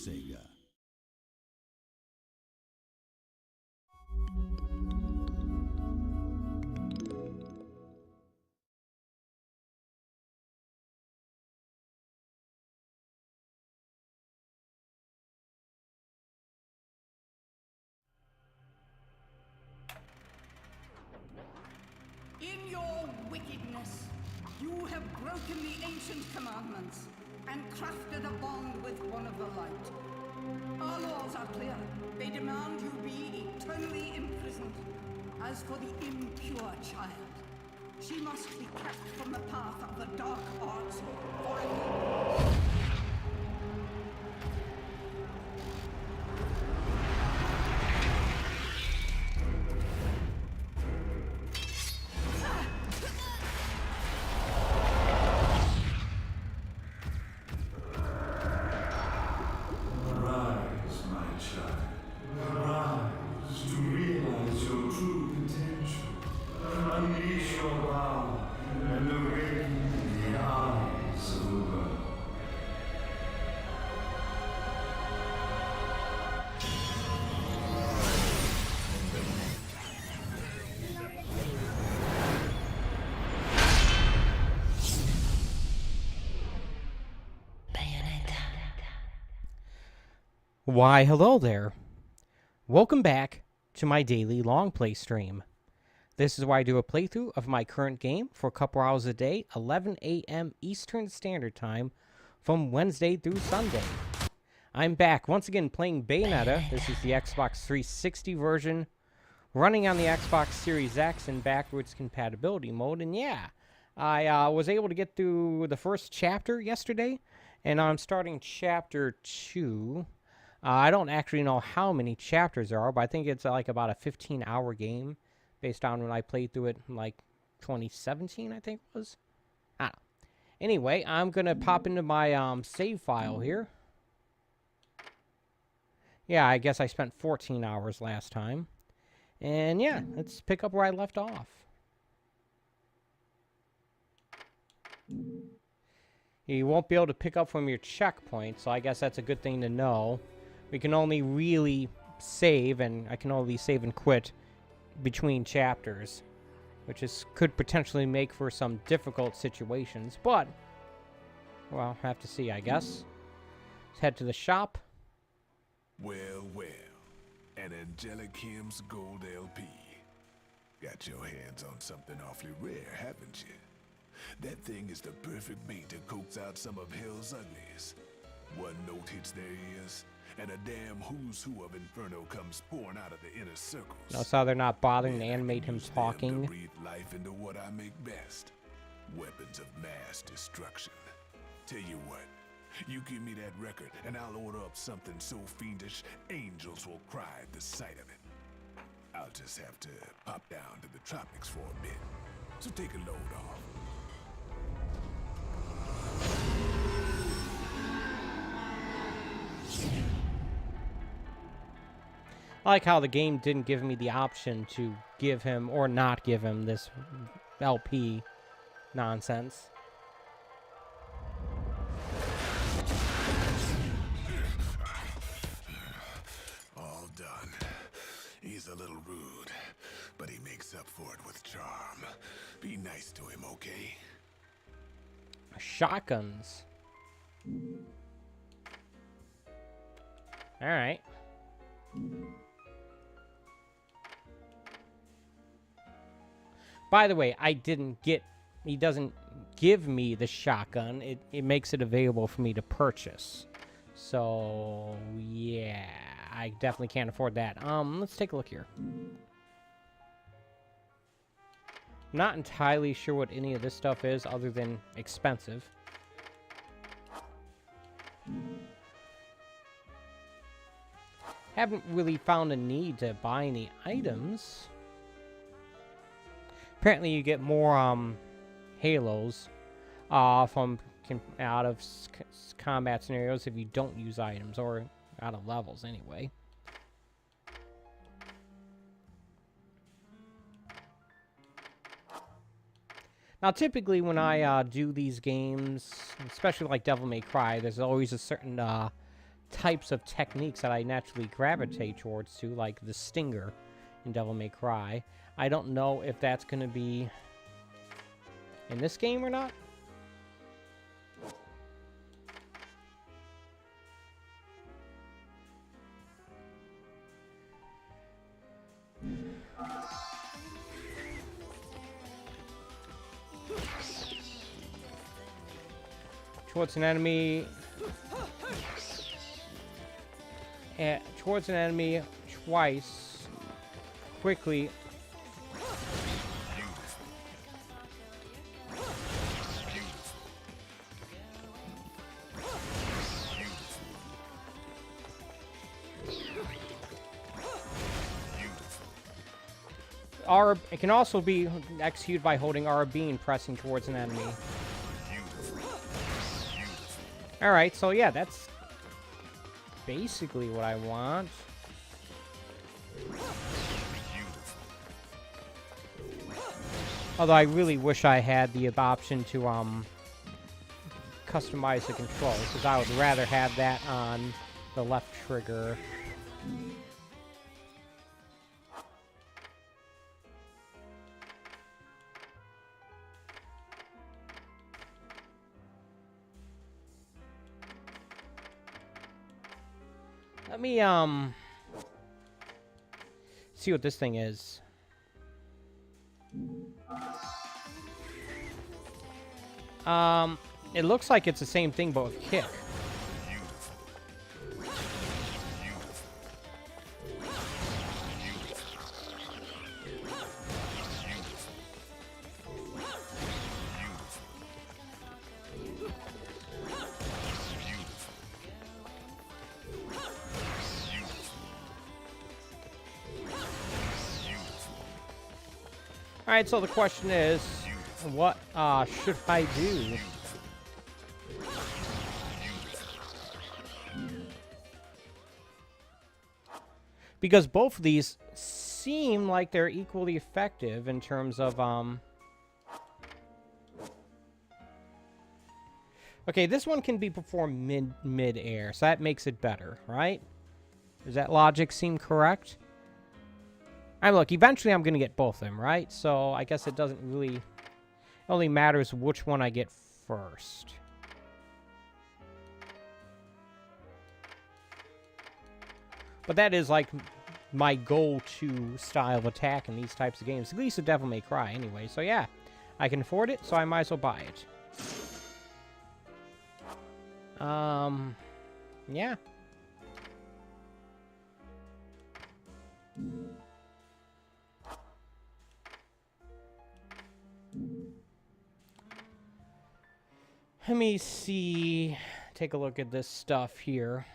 Sega. In your wickedness, you have broken the ancient commandments and crafted a bond with one of the light. Our laws are clear. They demand you be eternally imprisoned. As for the impure child, she must be kept from the path of the dark arts forever. Why, hello there. Welcome back to my daily long play stream. This is where I do a playthrough of my current game for a couple hours a day, 11 a.m. Eastern Standard Time, from Wednesday through Sunday. I'm back once again playing Bayonetta. This is the Xbox 360 version, running on the Xbox Series X in backwards compatibility mode. And yeah, I was able to get through the first chapter yesterday, and I'm starting chapter 2. I don't actually know how many chapters there are, but I think it's like about a 15-hour game based on when I played through it in like 2017, I think it was. I don't know. Anyway, I'm going to pop into my save file here. Yeah, I guess I spent 14 hours last time. And yeah, let's pick up where I left off. You won't be able to pick up from your checkpoint, so I guess that's a good thing to know. We can only really save, and I can only save and quit between chapters, which could potentially make for some difficult situations, but, well, have to see, I guess. Let's head to the shop. Well, well, an Angelic Hymns Gold LP. Got your hands on something awfully rare, haven't you? That thing is the perfect bait to coax out some of hell's uglies. One note hits their ears, and a damn who's who of Inferno comes pouring out of the inner circles. Notice how they're not bothering to Then I animate can him use them talking. to breathe life into what I make best. Weapons of mass destruction. Tell you what, you give me that record, and I'll order up something so fiendish, angels will cry at the sight of it. I'll just have to pop down to the tropics for a bit. So take a load off. I like how the game didn't give me the option to give him or not give him this LP nonsense. All done. He's a little rude, but he makes up for it with charm. Be nice to him, okay? Shotguns. Alright. By the way, he doesn't give me the shotgun. It makes it available for me to purchase. So, yeah, I definitely can't afford that. Let's take a look here. Not entirely sure what any of this stuff is other than expensive. Haven't really found a need to buy any items. Apparently you get more halos from out of combat scenarios if you don't use items, or out of levels anyway. Now typically when I do these games, especially like Devil May Cry, there's always a certain types of techniques that I naturally gravitate towards to, like the Stinger in Devil May Cry. I don't know if that's going to be in this game or not. Towards an enemy. Towards an enemy twice. Quickly. It can also be executed by holding RB and pressing towards an enemy. Alright, so yeah, that's basically what I want. Although I really wish I had the option to customize the controls, because I would rather have that on the left trigger. Let me, see what this thing is. It looks like it's the same thing, but with kick. Alright, so the question is, what should I do? Because both of these seem like they're equally effective in terms of, Okay, this one can be performed mid-air, so that makes it better, right? Does that logic seem correct? Look, eventually I'm going to get both of them, right? So I guess it doesn't really... It only matters which one I get first. But that is, like, my go-to style of attack in these types of games. At least with Devil May Cry, anyway. So yeah, I can afford it, so I might as well buy it. Yeah. Let me see. Take a look at this stuff here.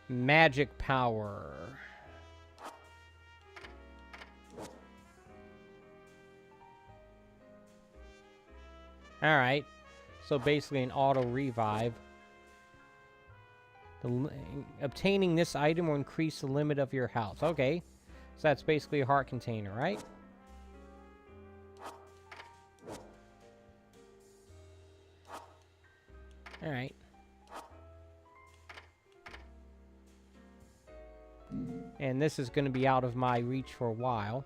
Magic power. Alright. So basically an auto revive. Obtaining this item will increase the limit of your health. Okay. So that's basically a heart container, right? Alright. And this is going to be out of my reach for a while.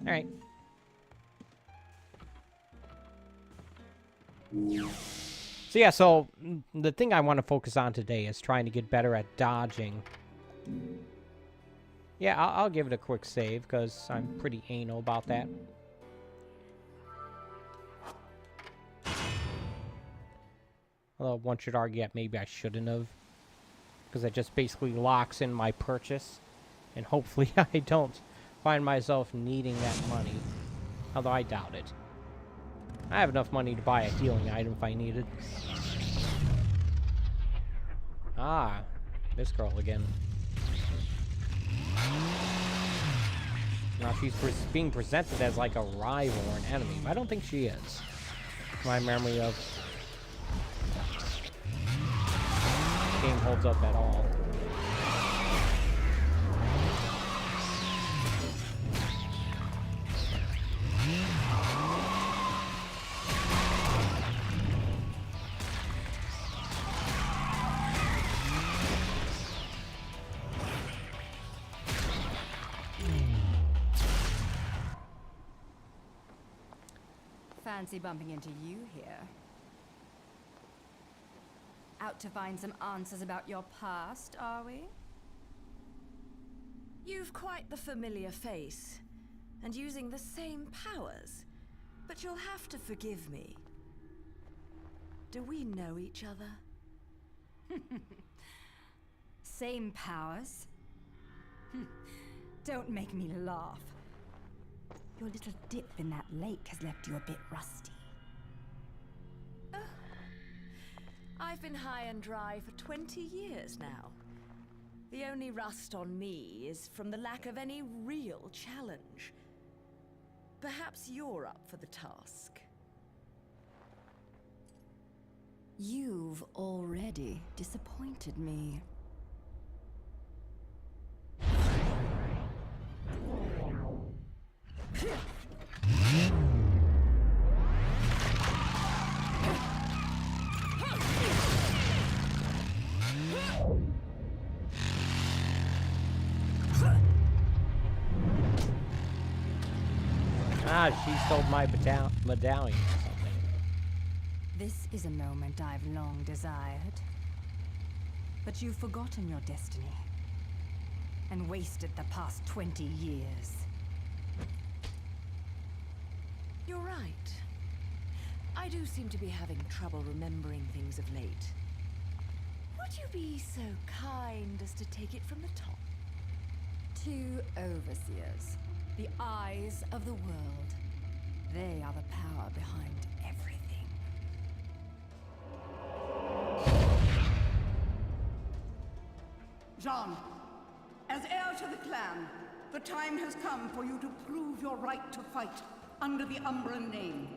Alright. So yeah, so the thing I want to focus on today is trying to get better at dodging. Yeah, I'll give it a quick save, because I'm pretty anal about that. Although one should argue that maybe I shouldn't have. Because it just basically locks in my purchase. And hopefully I don't find myself needing that money. Although I doubt it. I have enough money to buy a healing item if I need it. Ah, this girl again. Now she's being presented as like a rival or an enemy, but I don't think she is. My memory of... holds up at all. Fancy bumping into you here. Out to find some answers about your past, are we? You've quite the familiar face, and using the same powers. But you'll have to forgive me. Do we know each other? Same powers? Don't make me laugh. Your little dip in that lake has left you a bit rusty. I've been high and dry for 20 years now. The only rust on me is from the lack of any real challenge. Perhaps you're up for the task. You've already disappointed me. Ah, she stole my medallion or something. This is a moment I've long desired. But you've forgotten your destiny. And wasted the past 20 years. You're right. I do seem to be having trouble remembering things of late. Would you be so kind as to take it from the top? 2 overseers. The eyes of the world. They are the power behind everything. Jean, as heir to the clan, the time has come for you to prove your right to fight under the Umbran name.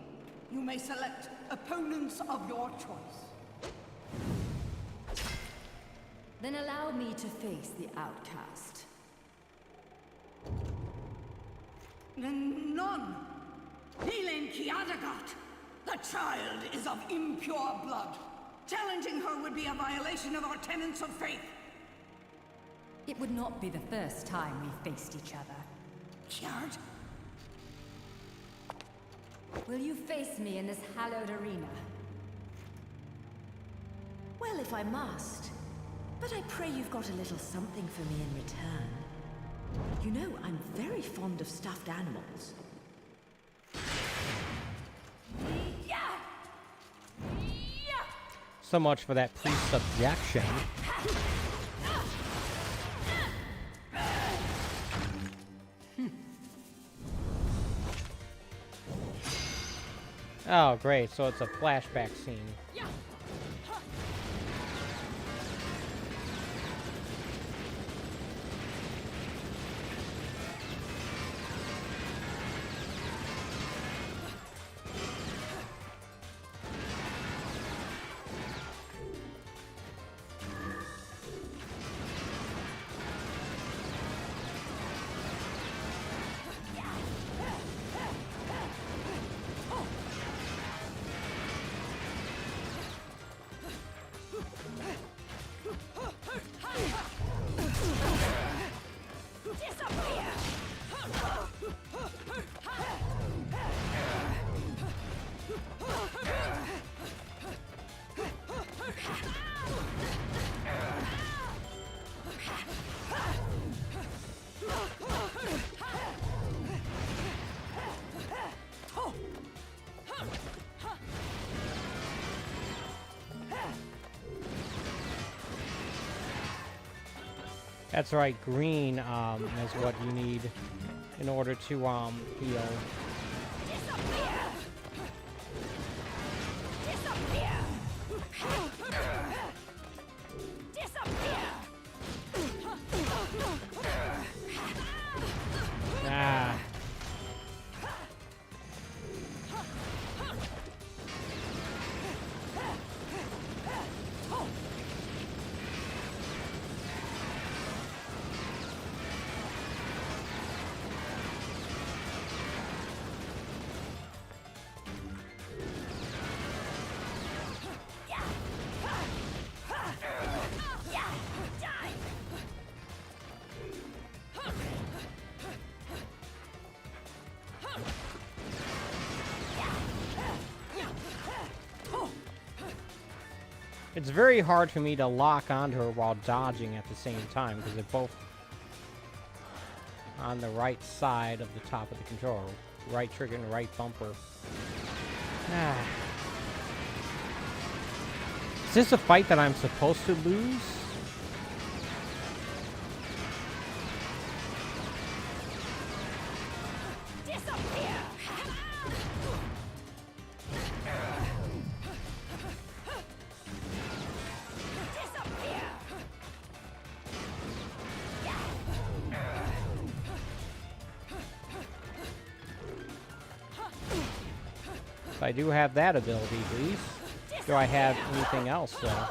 You may select opponents of your choice. Then allow me to face the outcast. None. Nilen Kiadagat. The child is of impure blood. Challenging her would be a violation of our tenets of faith. It would not be the first time we faced each other. Kiard? Will you face me in this hallowed arena? Well, if I must. But I pray you've got a little something for me in return. You know, I'm very fond of stuffed animals. So much for that pre-subjection. Oh, great. So it's a flashback scene. That's right, green is what you need in order to heal. Ah. It's very hard for me to lock onto her while dodging at the same time, because they're both on the right side of the top of the controller. Right trigger and right bumper. Is this a fight that I'm supposed to lose? I do have that ability, please. Do I have anything else, though?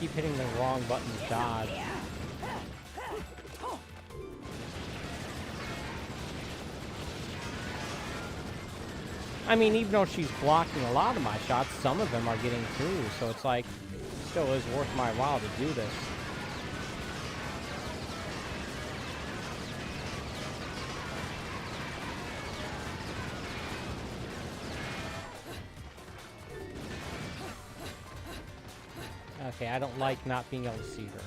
Keep hitting the wrong button to dodge. I mean, even though she's blocking a lot of my shots, some of them are getting through, so it's like, still is worth my while to do this. Okay, I don't like not being able to see her.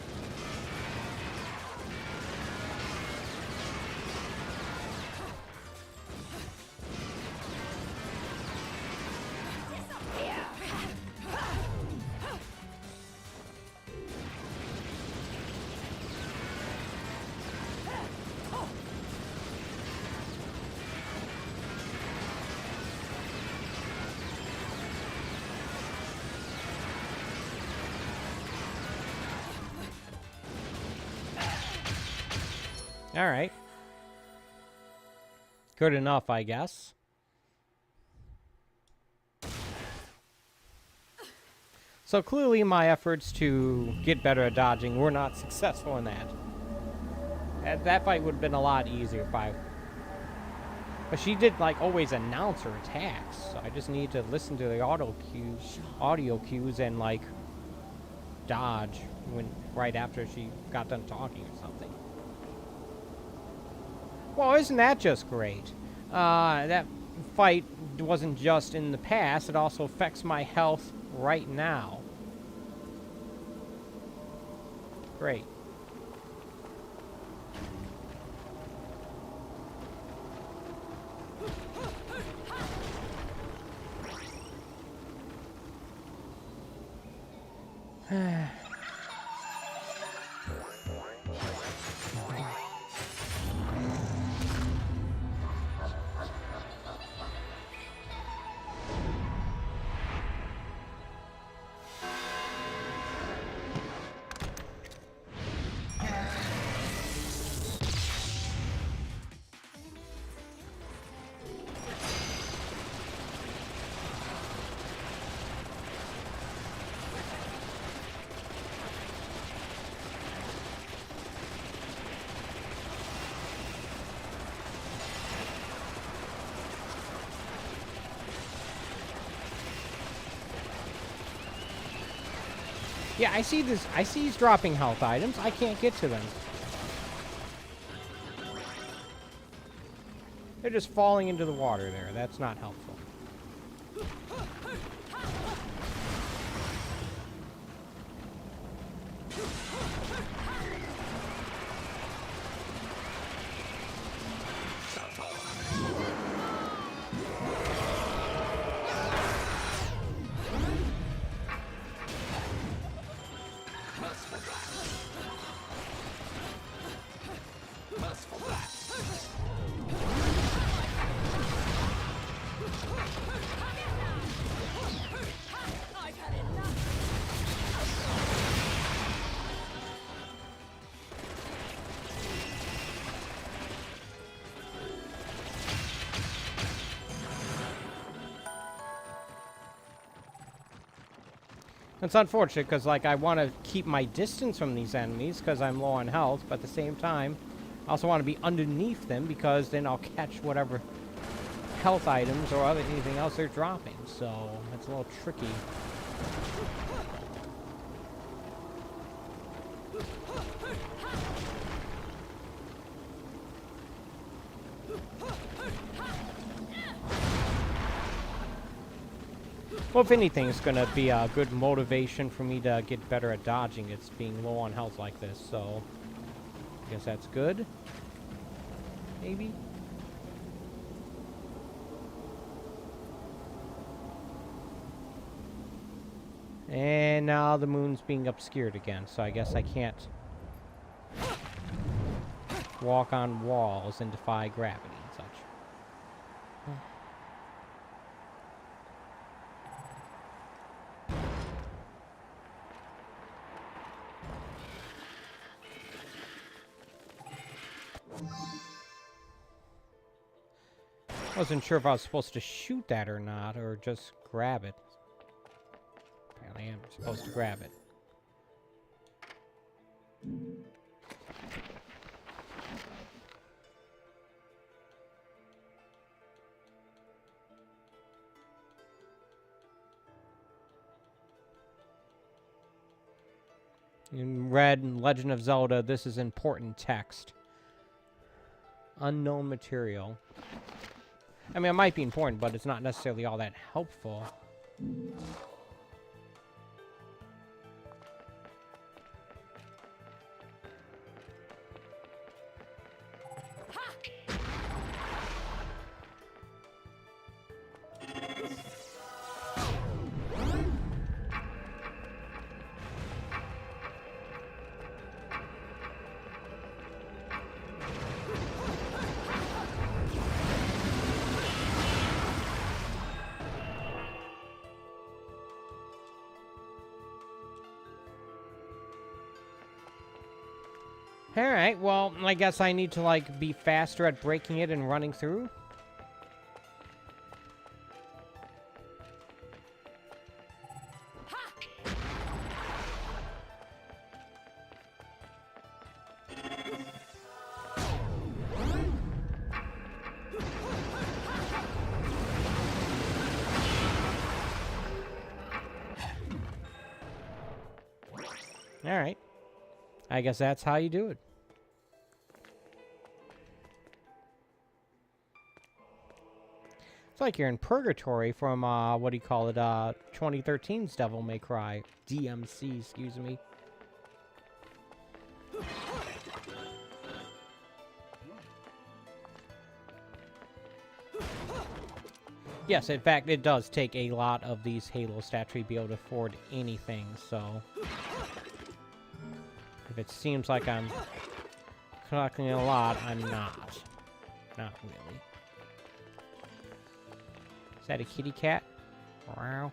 All right. Good enough, I guess. So clearly my efforts to get better at dodging were not successful in that. That fight would have been a lot easier if I... But she did, like, always announce her attacks. So I just need to listen to the audio cues and, like, dodge right after she got done talking or something. Well, isn't that just great? That fight wasn't just in the past, it also affects my health right now. Great. Yeah, I see this. I see he's dropping health items. I can't get to them. They're just falling into the water there. That's not helpful. It's unfortunate because, like, I want to keep my distance from these enemies because I'm low on health, but at the same time, I also want to be underneath them because then I'll catch whatever health items or anything else they're dropping. So it's a little tricky. Well, if anything, it's going to be a good motivation for me to get better at dodging. It's being low on health like this, so I guess that's good. Maybe? And now the moon's being obscured again, so I guess I can't walk on walls and defy gravity and such. Wasn't sure if I was supposed to shoot that or not, or just grab it. Apparently I'm supposed to grab it. In red in Legend of Zelda, this is important text. Unknown material. I mean, it might be important, but it's not necessarily all that helpful. Alright, well, I guess I need to, like, be faster at breaking it and running through. Alright. I guess that's how you do it. It's like you're in purgatory from, what do you call it, 2013's Devil May Cry. DMC, excuse me. Yes, in fact, it does take a lot of these Halo stats to be able to afford anything, so... If it seems like I'm collecting a lot, I'm not. Not really. Is that a kitty cat? Wow.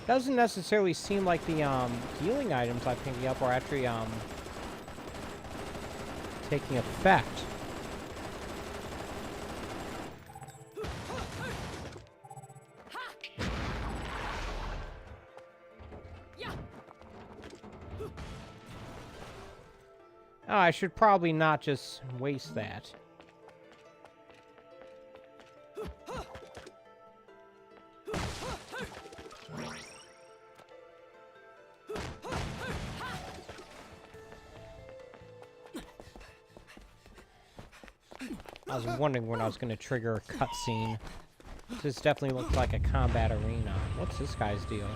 Doesn't necessarily seem like the healing items I'm picking up are actually taking effect. Oh, I should probably not just waste that. I was wondering when I was going to trigger a cutscene. This definitely looks like a combat arena. What's this guy's deal?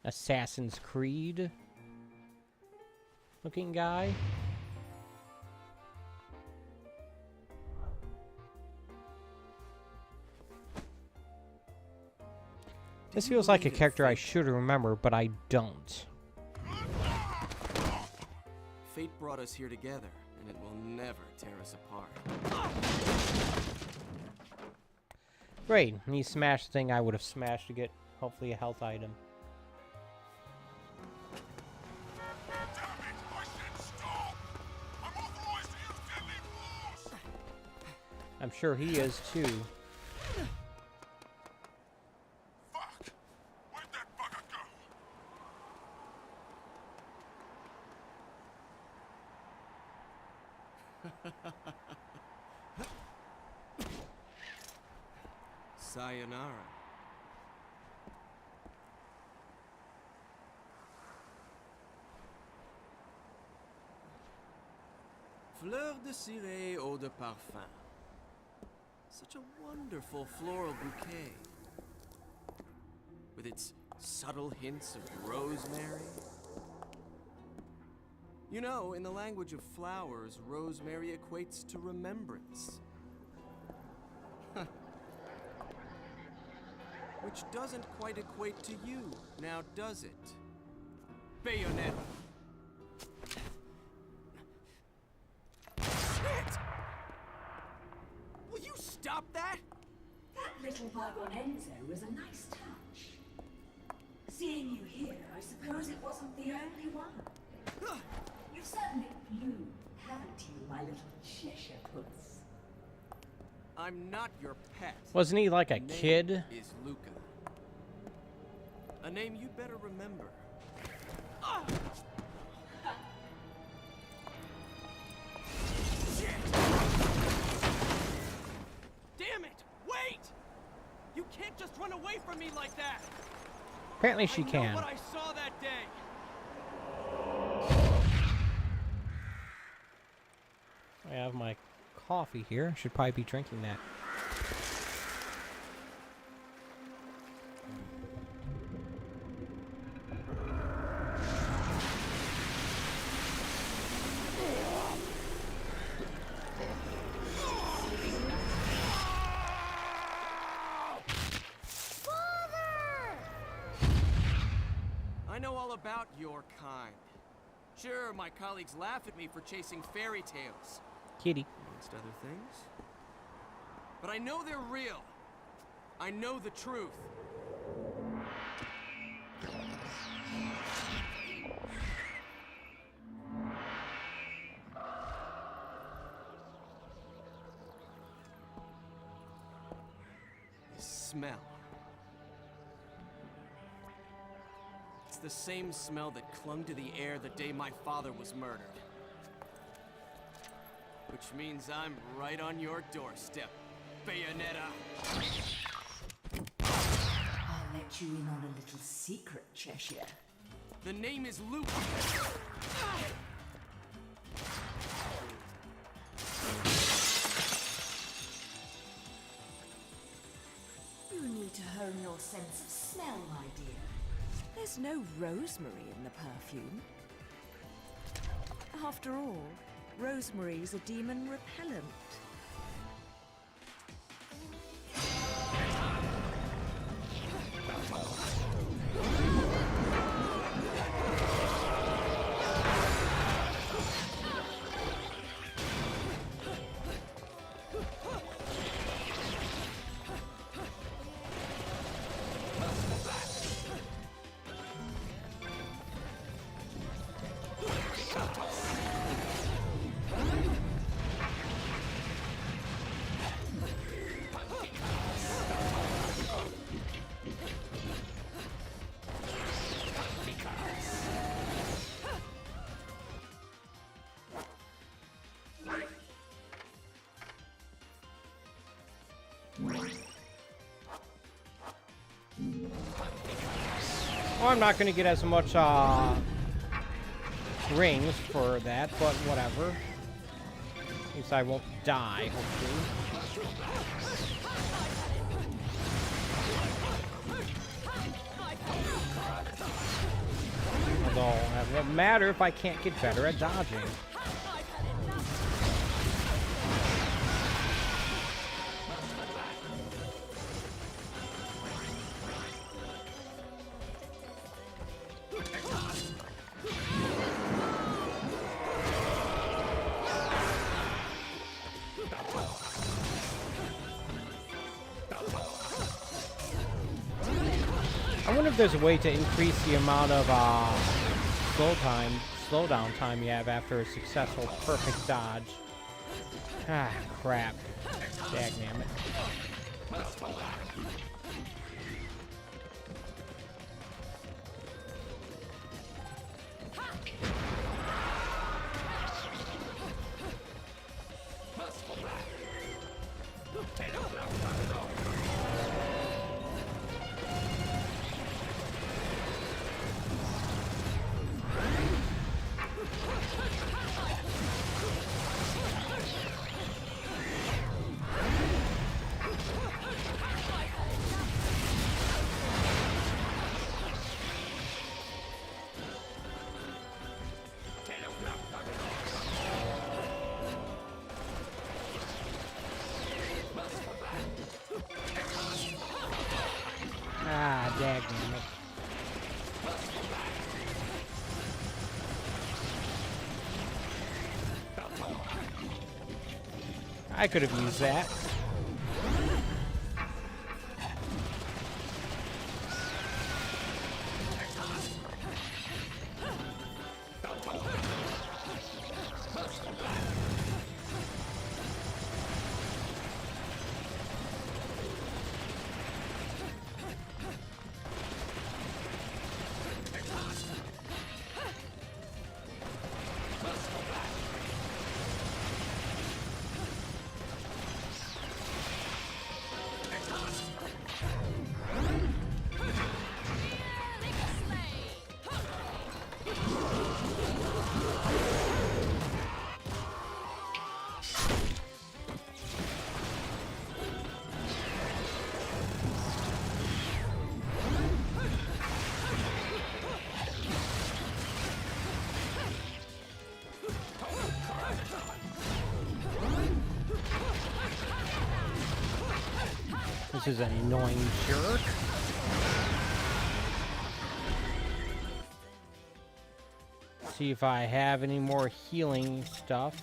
Assassin's Creed looking guy. This feels like a character I should remember, but I don't. Fate brought us here together, and it will never tear us apart. Great. And he smashed the thing I would have smashed to get, hopefully, a health item. I'm sure he is too. Fuck! Where'd that bugger go? Sayonara. Fleur de ciré eau de parfum. Such a wonderful floral bouquet. With its subtle hints of rosemary. You know, in the language of flowers, rosemary equates to remembrance. Which doesn't quite equate to you, now does it? Bayonetta. Shit! Will you stop that? That little Bayonetta was a nice touch. Seeing you here, I suppose it wasn't the only one. You've certainly bloomed, haven't you, my little Cheshire puss? I'm not your pet. Wasn't he like a Name kid? Is Luca. A name you'd better remember. Shit! Damn it! Wait! You can't just run away from me like that! Apparently she I know can. what I saw that day! I have my coffee here. I should probably be drinking that. I know all about your kind. Sure, my colleagues laugh at me for chasing fairy tales, Kitty. amongst other things. But I know they're real. I know the truth. This smell. It's the same smell that clung to the air the day my father was murdered. Which means I'm right on your doorstep, Bayonetta. I'll let you in on a little secret, Cheshire. The name is Luke. You need to hone your sense of smell, my dear. There's no rosemary in the perfume. After all, rosemary's a demon repellent. Well, I'm not going to get as much rings for that, but whatever. At least I won't die, hopefully. Although, it won't matter if I can't get better at dodging. wonder if there's a way to increase the amount of slowdown time you have after a successful perfect dodge. Ah, crap. Dagnammit. Ah, dagnammit. I could have used that. This is an annoying jerk. See if I have any more healing stuff.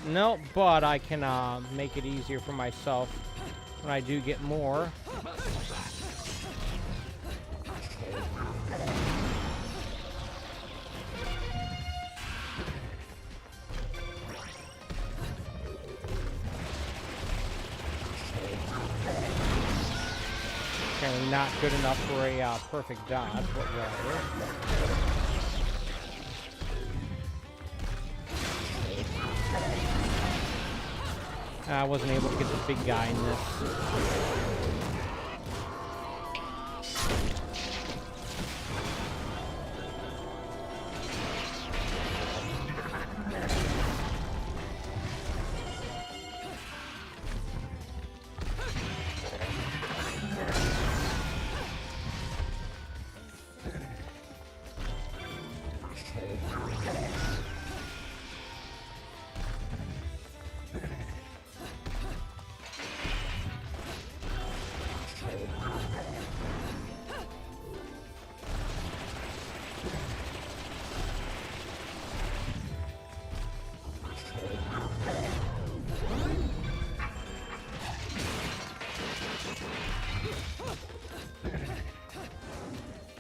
Nope, but I can make it easier for myself when I do get more. Apparently not good enough for a perfect dodge, but whatever. I wasn't able to get the big guy in this.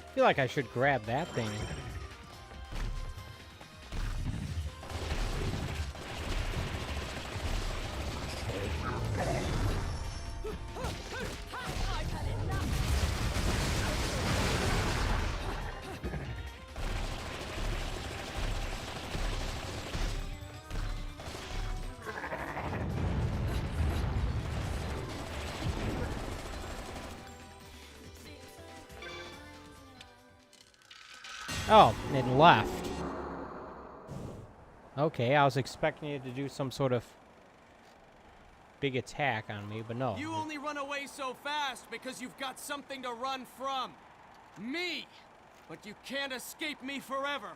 I feel like I should grab that thing. Oh, it left. Okay, I was expecting it to do some sort of big attack on me, but no. You only run away so fast because you've got something to run from. Me! But you can't escape me forever.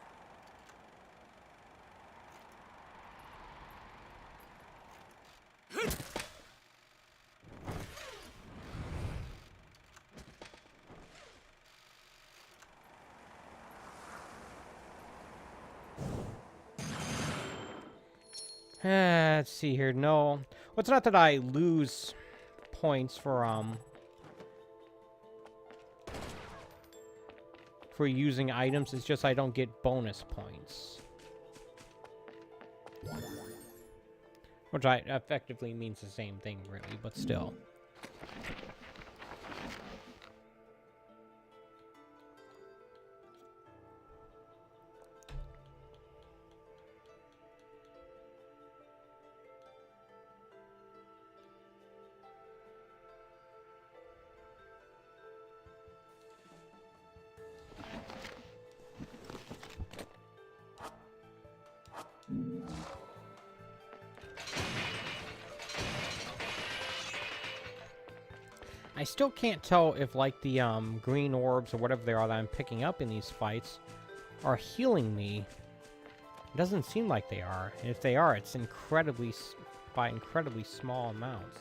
Let's see here. No. Well, it's not that I lose points for using items. It's just I don't get bonus points. Which effectively means the same thing, really, but still. I still can't tell if, like, the green orbs or whatever they are that I'm picking up in these fights are healing me. It doesn't seem like they are. And if they are, it's by incredibly small amounts.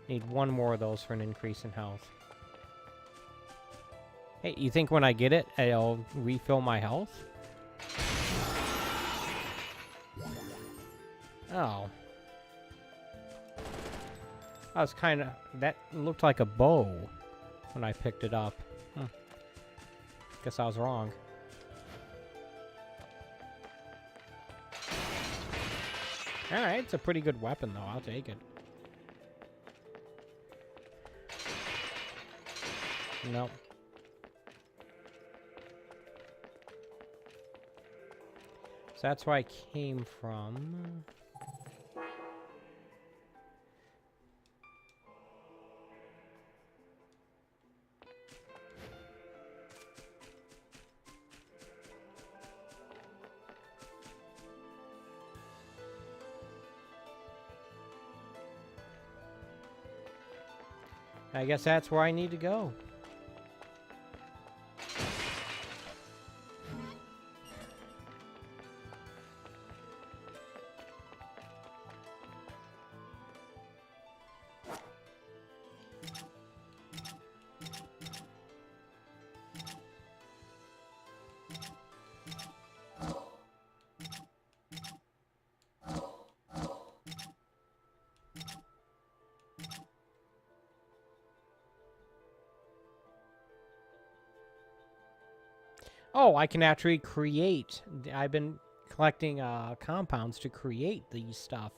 Need one more of those for an increase in health. Hey, you think when I get it, it'll refill my health? Oh. I was kind of... That looked like a bow when I picked it up. Guess I was wrong. Alright, it's a pretty good weapon, though. I'll take it. Nope. So that's where I came from. I guess that's where I need to go. Oh, I can actually create. I've been collecting compounds to create these stuff.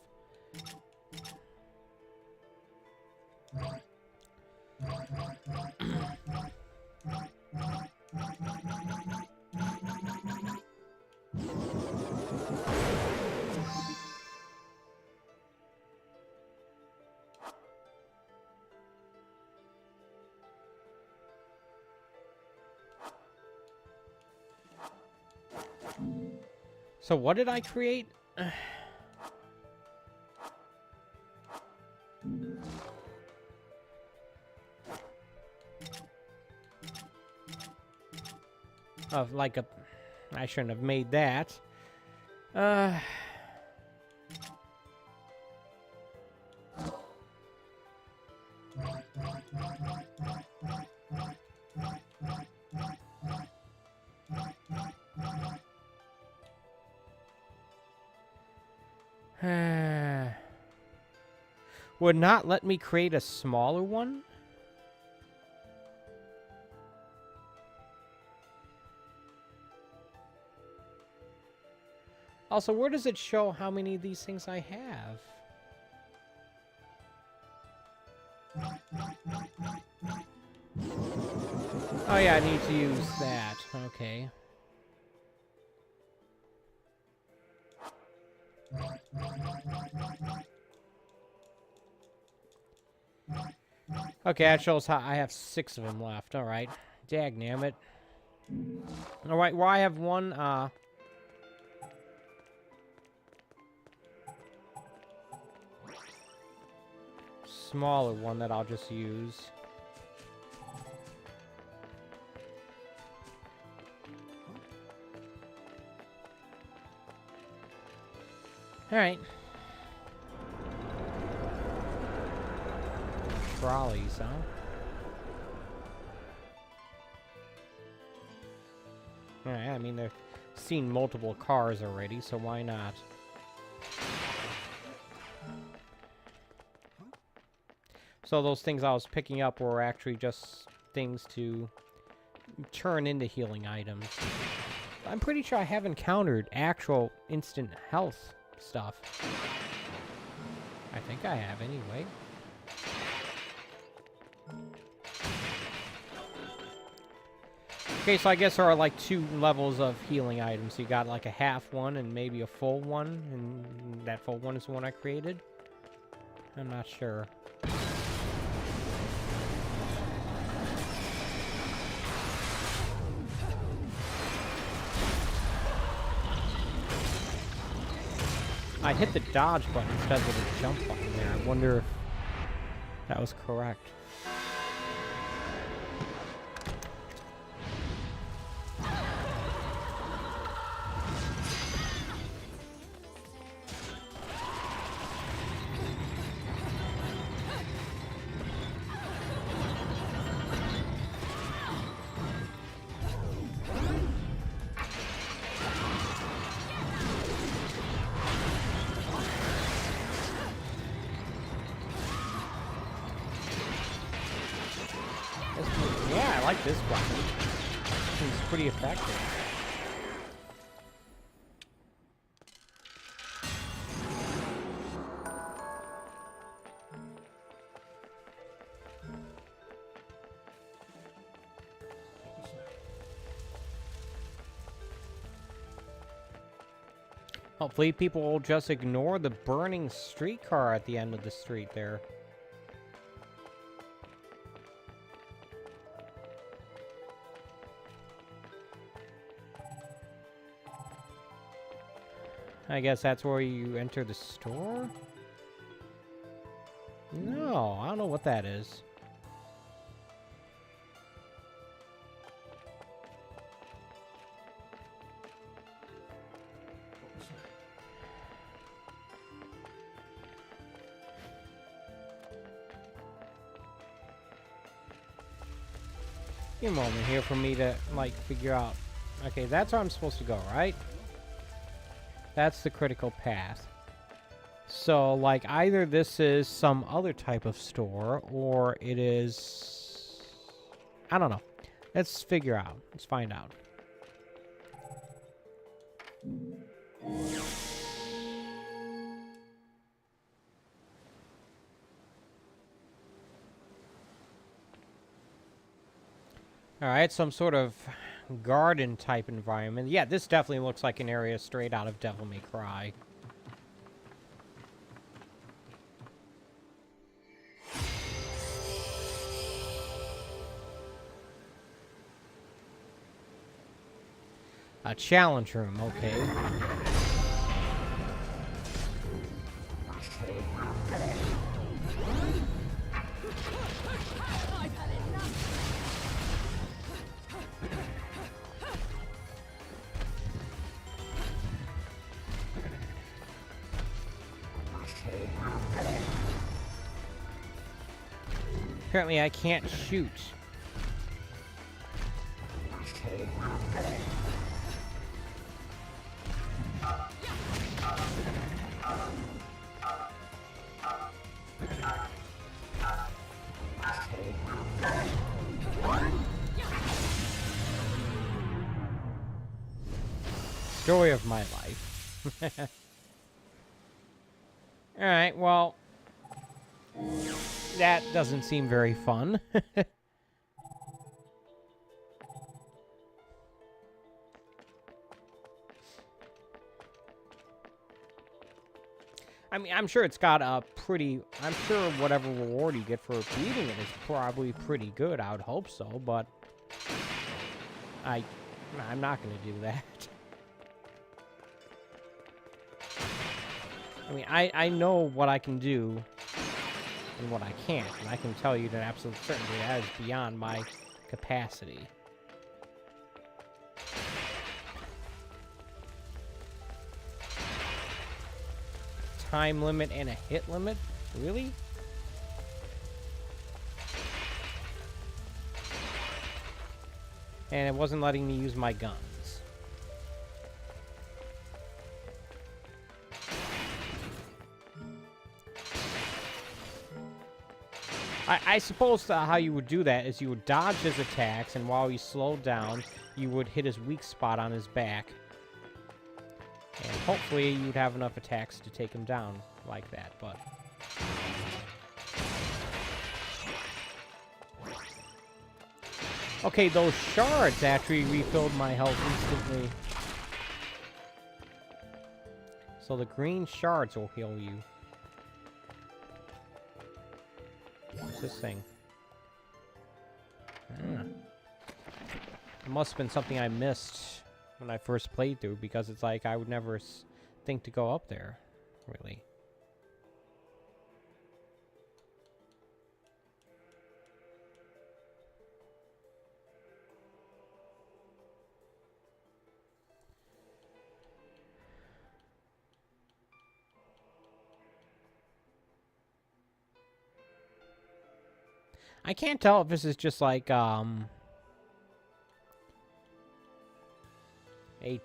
So what did I create? Of like a... I shouldn't have made that. Would not let me create a smaller one? Also, where does it show how many of these things I have? Oh yeah, I need to use that. Okay. Okay, that shows how I have 6 of them left. Alright. Dagnammit. Alright, well I have one, smaller one that I'll just use. Alright. Trolleys, huh? Alright, I mean, they're seen multiple cars already, so why not? So those things I was picking up were actually just things to turn into healing items. I'm pretty sure I have encountered actual instant health stuff. I think I have anyway. Okay, so I guess there are like 2 levels of healing items. You got like a half one and maybe a full one, and that full one is the one I created. I'm not sure. I hit the dodge button instead of the jump button there. I wonder if that was correct. Yeah, I like this weapon. It's pretty effective. Hopefully people will just ignore the burning streetcar at the end of the street there. I guess that's where you enter the store? No, I don't know what that is. Give me a moment here for me to, like, figure out. Okay, that's where I'm supposed to go, right? That's the critical path. So, like, either this is some other type of store, or it is... I don't know. Let's figure out. Let's find out. Alright, some sort of garden type environment. Yeah, this definitely looks like an area straight out of Devil May Cry. A challenge room, okay. Apparently I can't shoot. Story of my life. Alright, well... that doesn't seem very fun. I mean, I'm sure it's got a pretty... I'm sure whatever reward you get for beating it is probably pretty good. I would hope so, but... I'm not going to do that. I mean, I know what I can do and what I can't, and I can tell you that absolute certainty that is beyond my capacity. Time limit and a hit limit? Really? And it wasn't letting me use my guns. I suppose how you would do that is you would dodge his attacks, and while he slowed down, you would hit his weak spot on his back. And hopefully you'd have enough attacks to take him down like that, but... Okay, those shards actually refilled my health instantly. So the green shards will heal you. What's this thing? It must have been something I missed when I first played through, because it's like I would never think to go up there, really. I can't tell if this is just like, a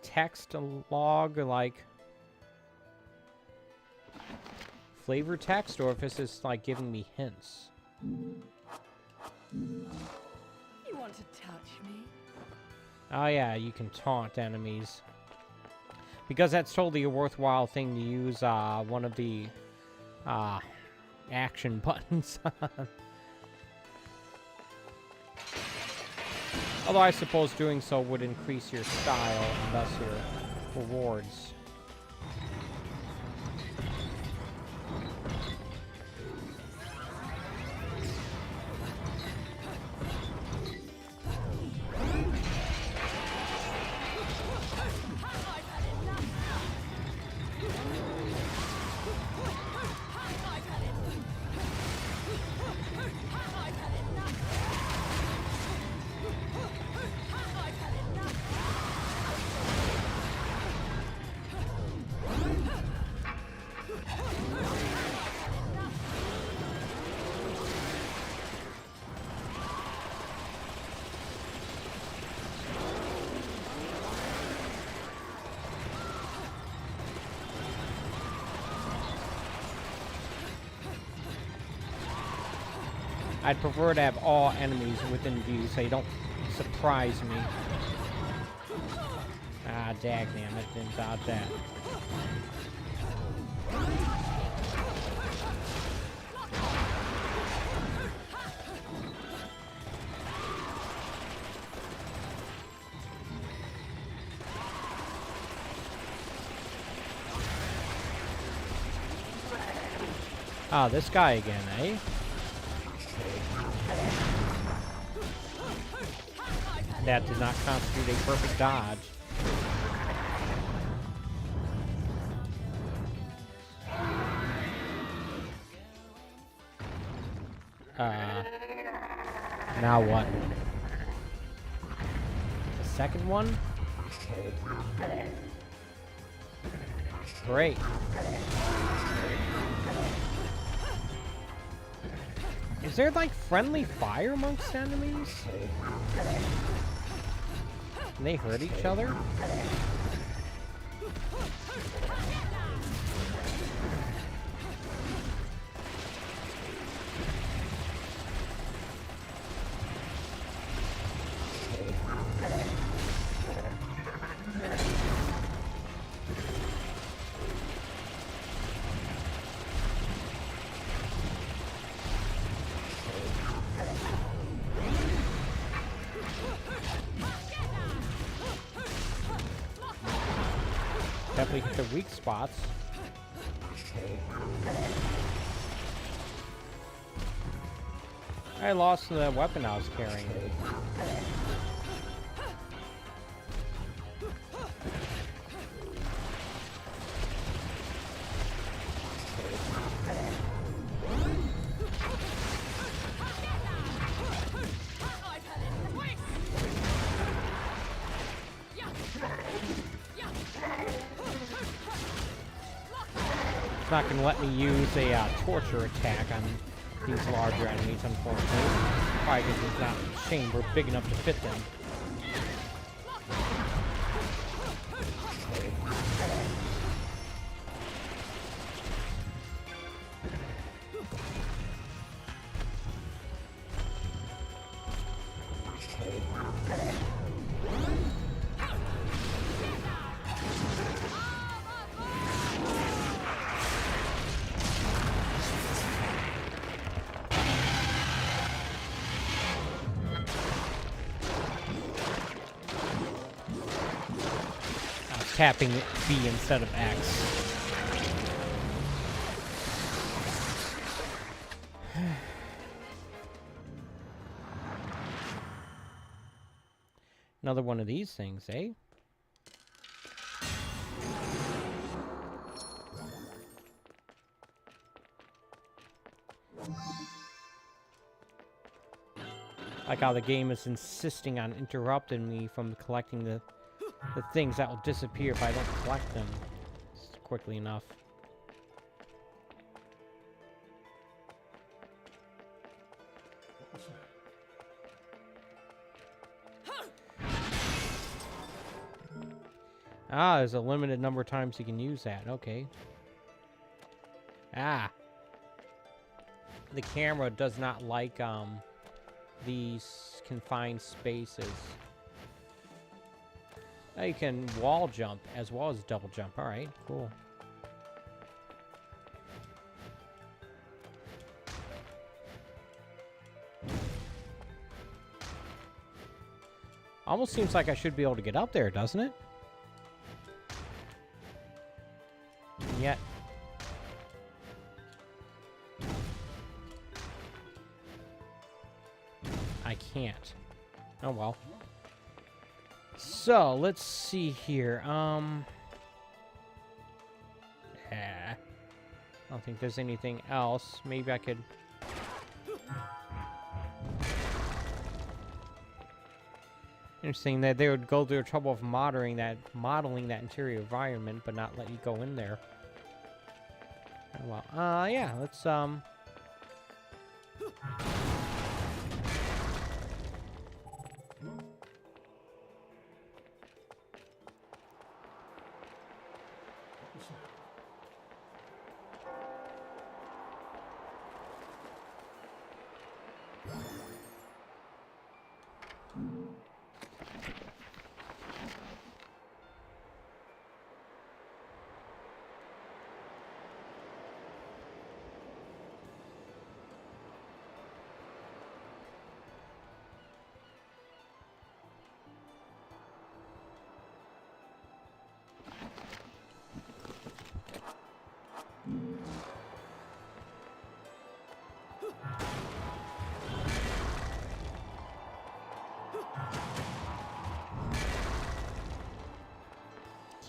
text log, like, flavor text, or if this is, like, giving me hints. You want to touch me? Oh yeah, you can taunt enemies. Because that's totally a worthwhile thing to use, one of the, action buttons on. Although I suppose doing so would increase your style and thus your rewards. I'd prefer to have all enemies within view so you don't surprise me. Ah, dagnammit, didn't dodge that. Ah, this guy again, eh? That did not constitute a perfect dodge. Now what? The second one? Great. Is there, like, friendly fire amongst enemies? Can they hurt each other? Definitely hit the weak spots. I lost the weapon I was carrying. Not going to let me use a torture attack on these larger enemies, unfortunately. Probably because there's not a chamber big enough to fit them. tapping B instead of X. Another one of these things, eh? Like how the game is insisting on interrupting me from collecting the things that will disappear if I don't collect them quickly enough. Ah, there's a limited number of times you can use that. Okay. Ah. The camera does not like these confined spaces. Now you can wall jump as well as double jump. All right, cool. Almost seems like I should be able to get up there, doesn't it? And yet. I can't. Oh well. So, let's see here. I don't think there's anything else. Maybe I could... Interesting that they would go through the trouble of modeling that interior environment, but not let you go in there. Oh, well, yeah, let's,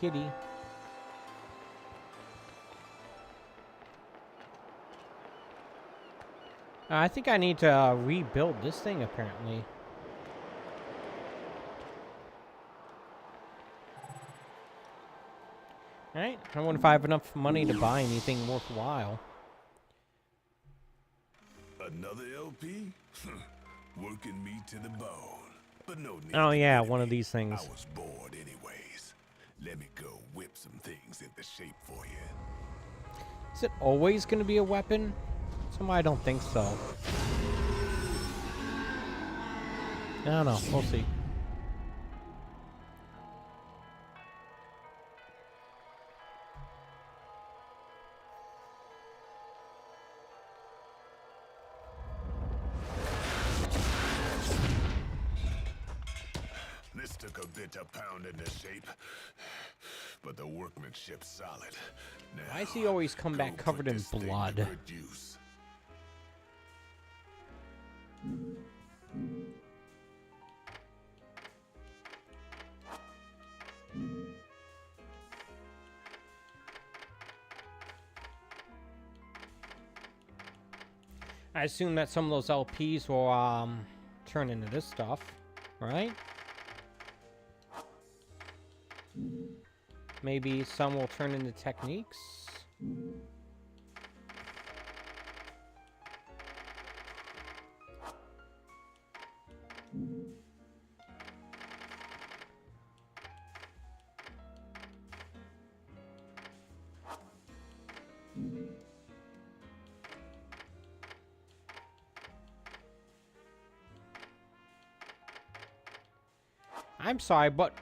kitty. I think I need to rebuild this thing, apparently. Alright, I wonder if I have enough money to buy anything worthwhile. Another LP? Working me to the bone. But no need. Oh yeah, one of these things. I was bored anyways. Let me go whip some things into shape for you. Is it always going to be a weapon? Somehow I don't think so. I don't know. We'll see. This took a bit of pound into shape, but the workmanship's solid. Now, Why does he always come back go covered put in this thing to blood? good use. I assume that some of those LPs will turn into this stuff, right? Maybe some will turn into techniques. I'm sorry, but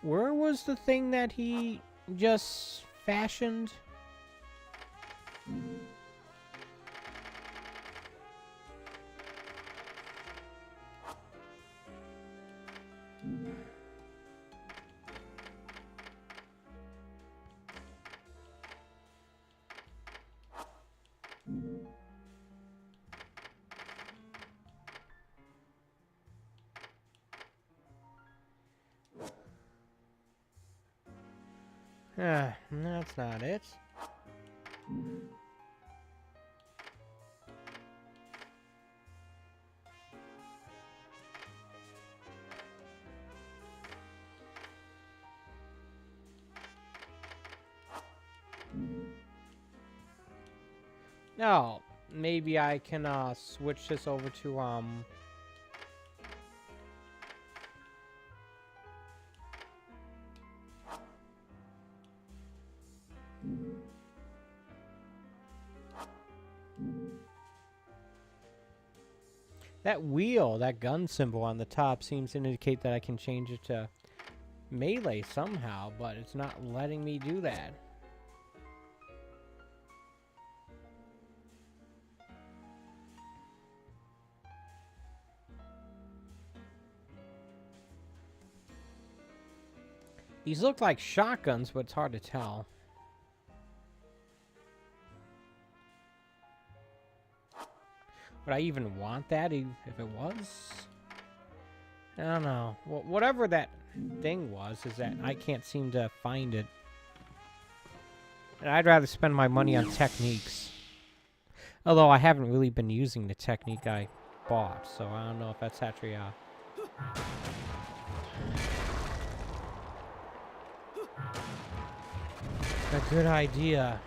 where was the thing that he just fashioned? That's not it. No, maybe I can switch this over to that wheel, that gun symbol on the top seems to indicate that I can change it to melee somehow, but it's not letting me do that. These look like shotguns, but it's hard to tell. Would I even want that if it was? I don't know. Well, whatever that thing was, is that I can't seem to find it. And I'd rather spend my money on techniques. Although I haven't really been using the technique I bought, so I don't know if that's actually a good idea.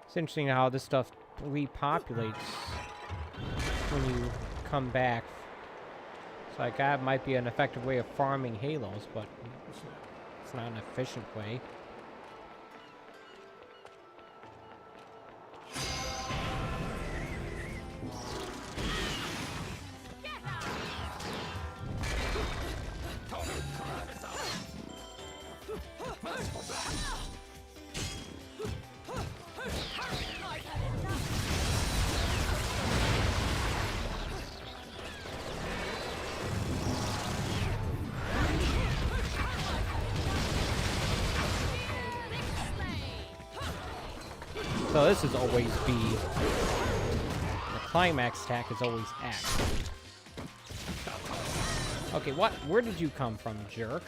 It's interesting how this stuff repopulates when you come back. So like that might be an effective way of farming halos, but it's not an efficient way. So this is always B. The climax attack is always X. Okay, what? Where did you come from, jerk?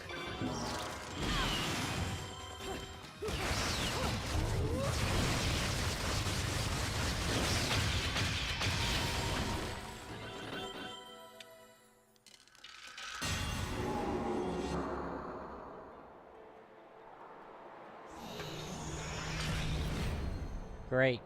Great.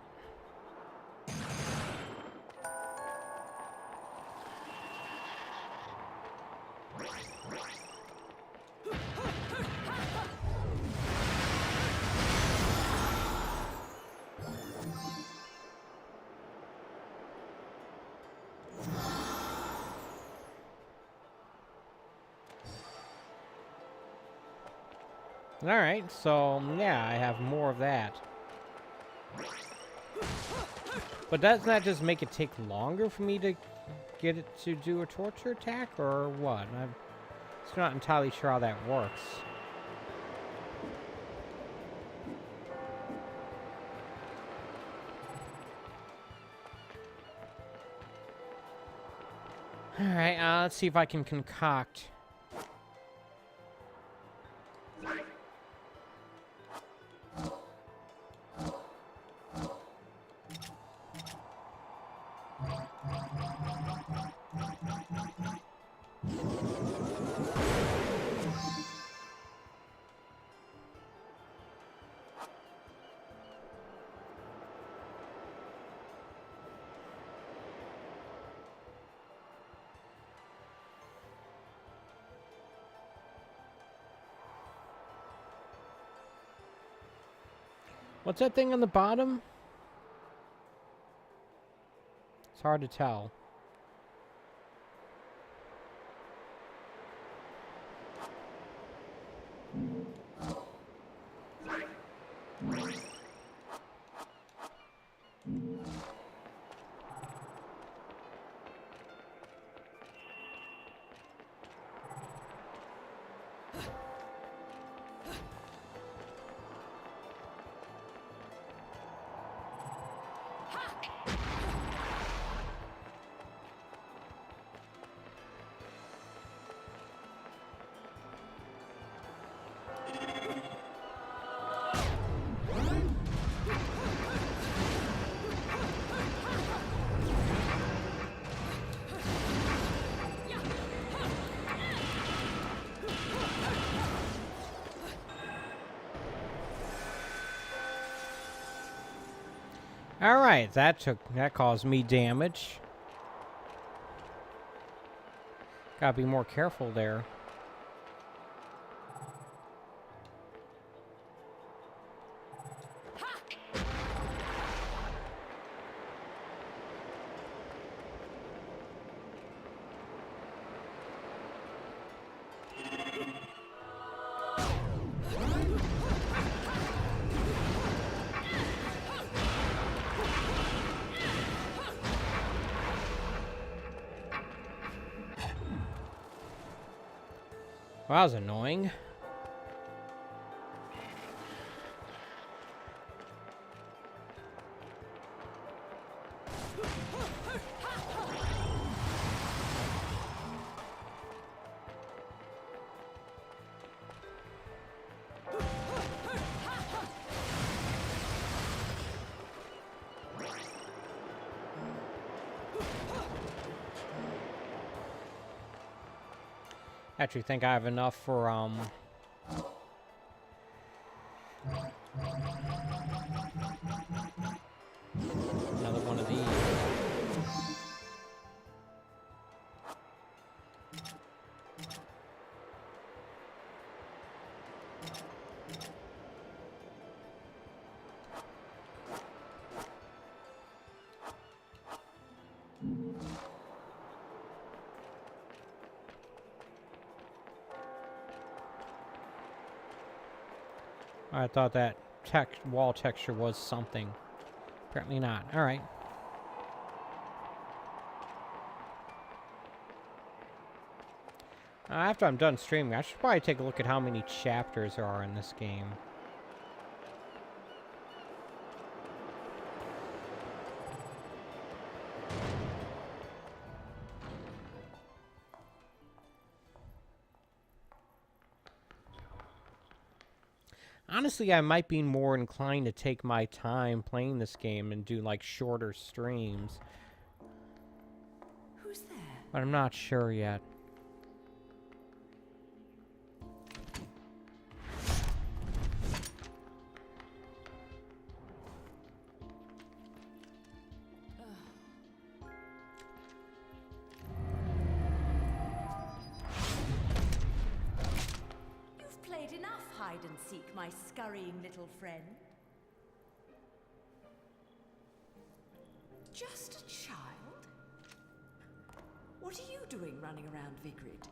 Alright, so yeah, I have more of that. But doesn't that just make it take longer for me to get it to do a torture attack, or what? I'm just not entirely sure how that works. Alright, let's see if I can concoct. What's that thing on the bottom? It's hard to tell. Alright, that caused me damage. Gotta be more careful there. Well, that was annoying. Actually think I have enough for, another one of these. I thought that wall texture was something. Apparently not. Alright. After I'm done streaming, I should probably take a look at how many chapters there are in this game. Honestly, I might be more inclined to take my time playing this game and do, like, shorter streams. Who's there? But I'm not sure yet. Hide and seek, my scurrying little friend. Just a child? What are you doing running around Vigrid?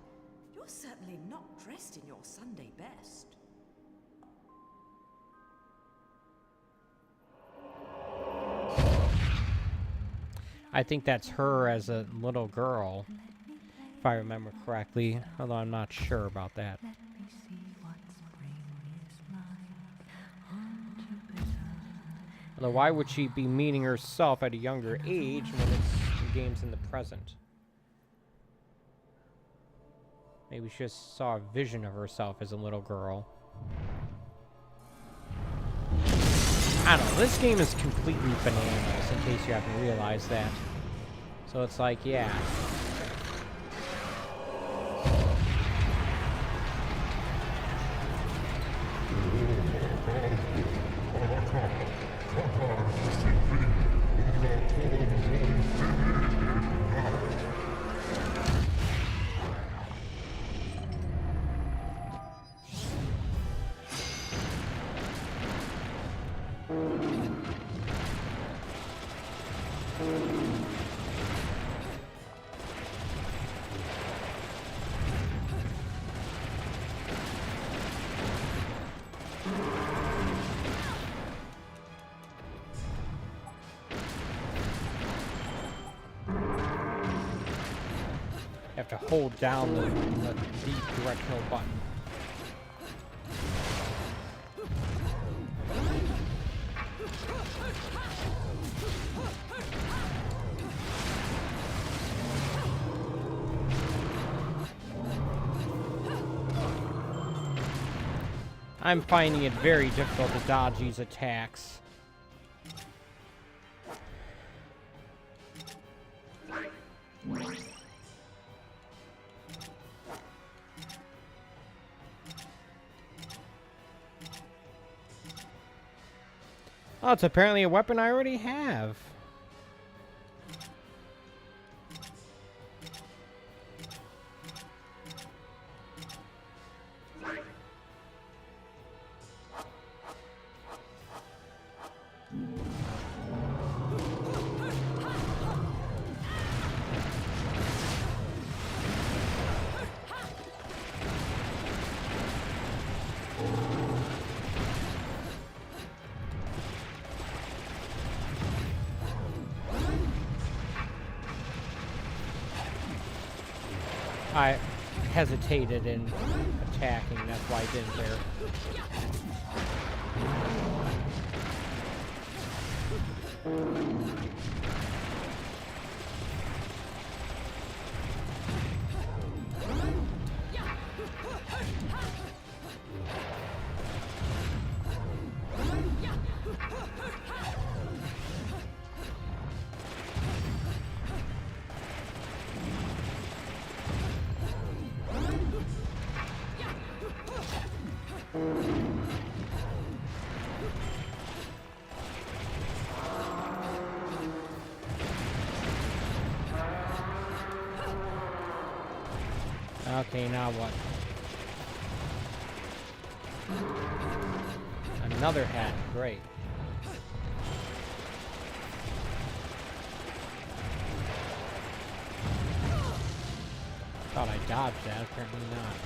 You're certainly not dressed in your Sunday best. I think that's her as a little girl, if I remember correctly, although I'm not sure about that. Although why would she be meeting herself at a younger age when the game's in the present? Maybe she just saw a vision of herself as a little girl. I don't know, this game is completely bananas, in case you haven't realized that. So it's like, yeah. You have to hold down the deep directional button. I'm finding it very difficult to dodge these attacks. Oh, it's apparently a weapon I already have. I hesitated in attacking, that's why I didn't there. Okay, now what? Another hat, great. Thought I dodged that, apparently not.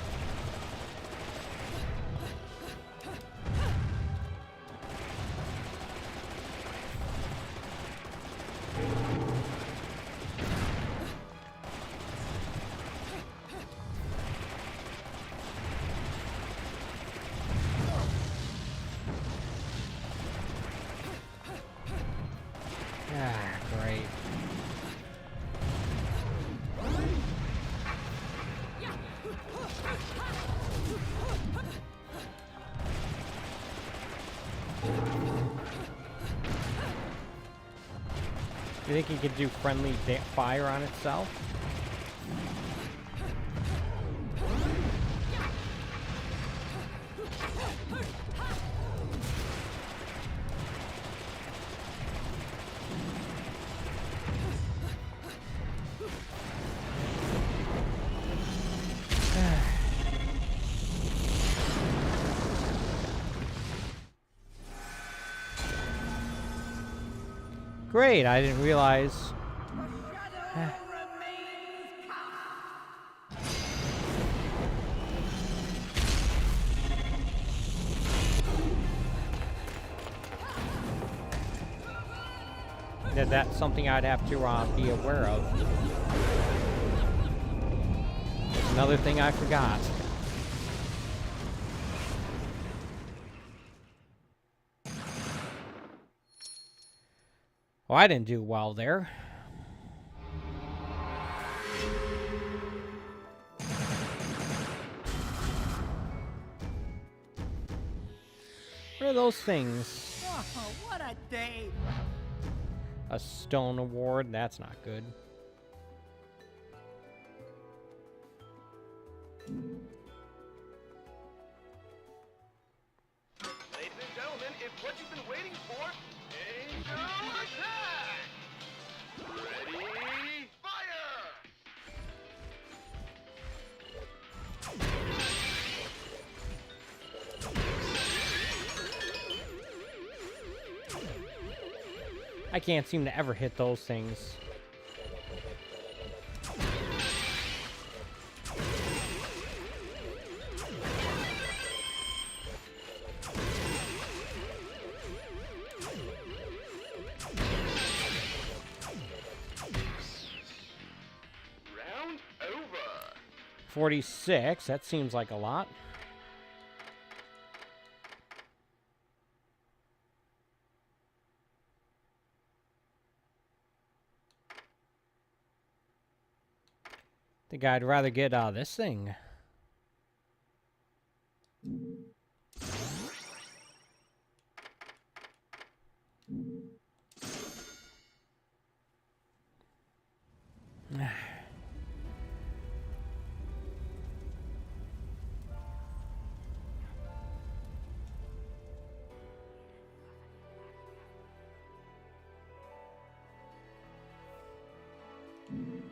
Ah, great. You think you could do friendly fire on itself? Great, I didn't realize. That that's something I'd have to be aware of. Another thing I forgot. Well, I didn't do well there. What are those things? Oh, what a day! A stone award? That's not good. Ladies and gentlemen, it's what you've been waiting for. Angel attack! Ready, fire! I can't seem to ever hit those things. Round over. 46, that seems like a lot. Think I'd rather get this thing.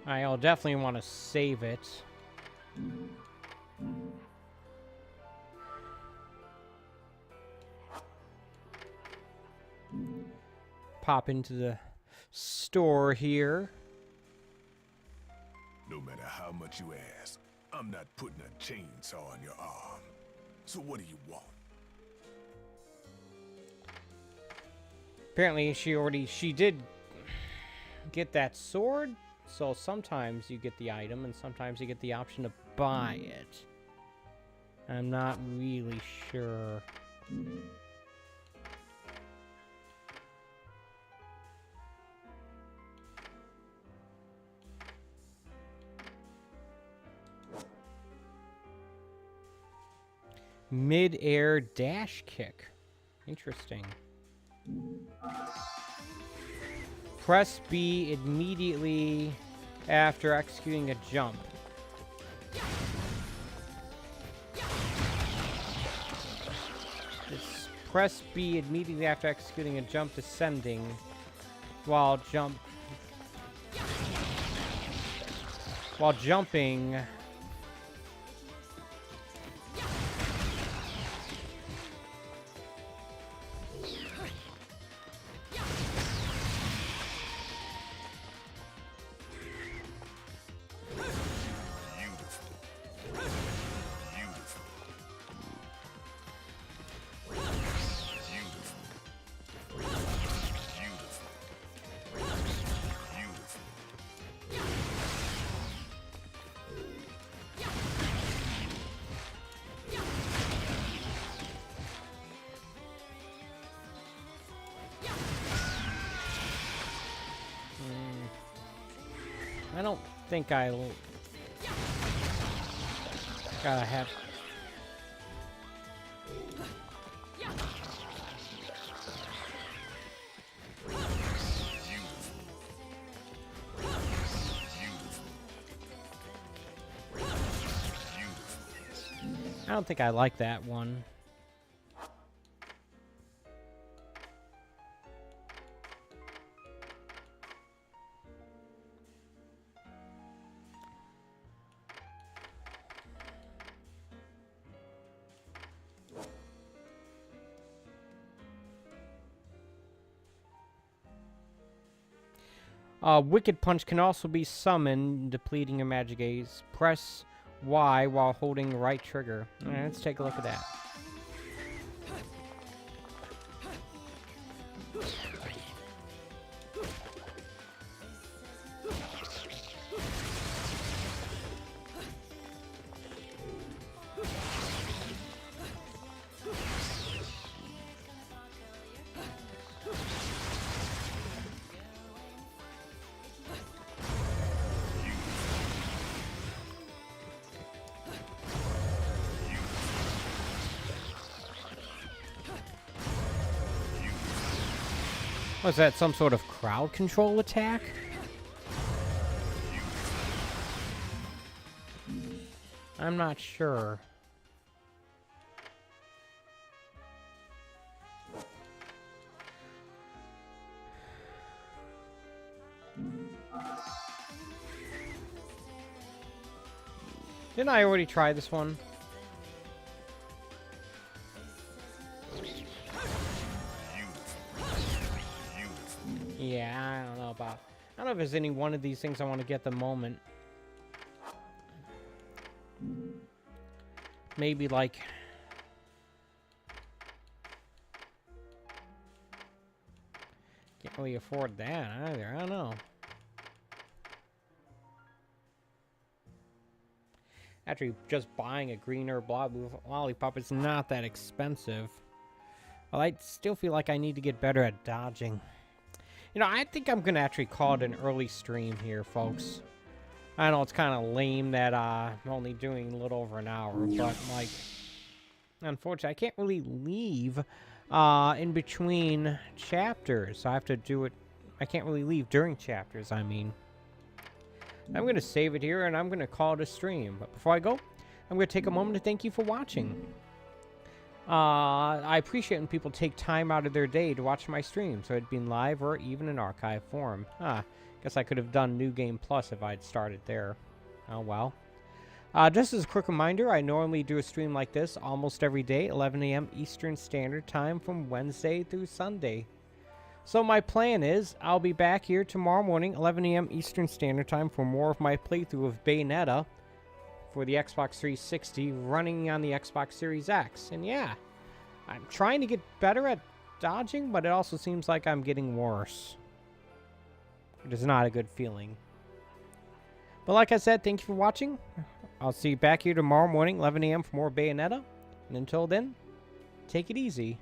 I'll definitely want to save it. Pop into the store here. No matter how much you ask, I'm not putting a chainsaw on your arm. So what do you want? Apparently she did get that sword, so sometimes you get the item and sometimes you get the option to buy it. I'm not really sure. Mid-air dash kick. Interesting. Press B immediately after executing a jump. Just press B immediately after executing a jump descending while jumping. I don't think I'll gotta have. I don't think I like that one. Wicked Punch can also be summoned, depleting your magic ace. Press Y while holding the right trigger. Alright, let's take a look at that. Was that some sort of crowd control attack? I'm not sure. Didn't I already try this one? Yeah, I don't know about... I don't know if there's any one of these things I want to get at the moment. Maybe, like... Can't really afford that either. I don't know. Actually, just buying a green herb lollipop is not that expensive. Well, I still feel like I need to get better at dodging. You know, I think I'm going to actually call it an early stream here, folks. I know it's kind of lame that I'm only doing a little over an hour, but, like, unfortunately, I can't really leave in between chapters. I have to do it. I can't really leave during chapters, I mean. I'm going to save it here, and I'm going to call it a stream. But before I go, I'm going to take a moment to thank you for watching. I appreciate when people take time out of their day to watch my streams, so it'd be in live or even in archive form. Guess I could have done New Game Plus if I'd started there. Oh well. Just as a quick reminder, I normally do a stream like this almost every day, 11 a.m. Eastern Standard Time from Wednesday through Sunday. So my plan is, I'll be back here tomorrow morning, 11 a.m. Eastern Standard Time for more of my playthrough of Bayonetta for the Xbox 360, running on the Xbox Series X. And yeah, I'm trying to get better at dodging, but it also seems like I'm getting worse. It is not a good feeling. But like I said, thank you for watching. I'll see you back here tomorrow morning, 11 a.m. for more Bayonetta. And until then, take it easy.